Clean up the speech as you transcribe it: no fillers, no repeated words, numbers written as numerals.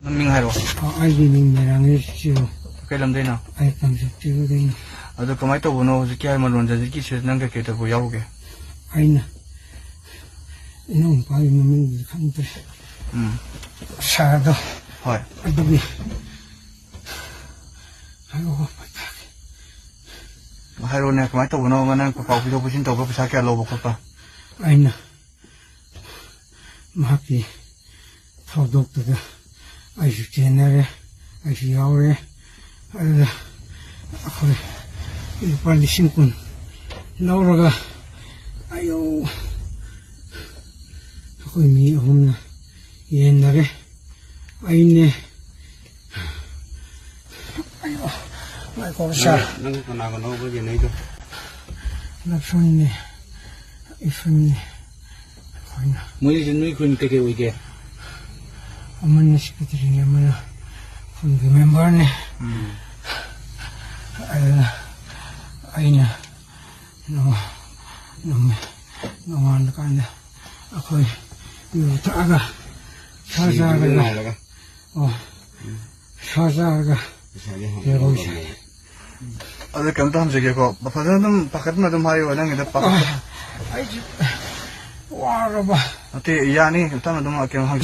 Naming haro. Ay gining merangis siyo. Kay lamday na. Ay pangsaktiyo din. Ado kamay to buno si kaya malon sa ki sis nang kay to yaw ke. Ay na. Inong pa yung maming kanto. Sado. Hoy. Adobe. Ay ko pa. Haro na kamay to buno nga nang papaupo po sin to ko sa kaya lobo ko pa. Ay na. Mahaki. Tao doktor ka. Ay si Chenere. Ay si Yaure. Ay ako ipalising kun. Laura ka. Ayaw. Ako umiihom na. Iyan na rin. Ay ne. Ayaw. May ko siya. Nang kanako ko yan ito. Lapson ne. Ifam ne. Ako na. Muli din nui kun kay wike. Aman na si Katrina man na. Kung remember ne. Ay na. No. Ano ka na. Ako'y yung taaga. Sasaga ka. Oh. Sasaga ka. Pero siya. Ado kam tam sige ko. Bapadam pakat na dum hayo nang ida pakat. Ay. Wara ba? Ati yani tam na dum akyang hang.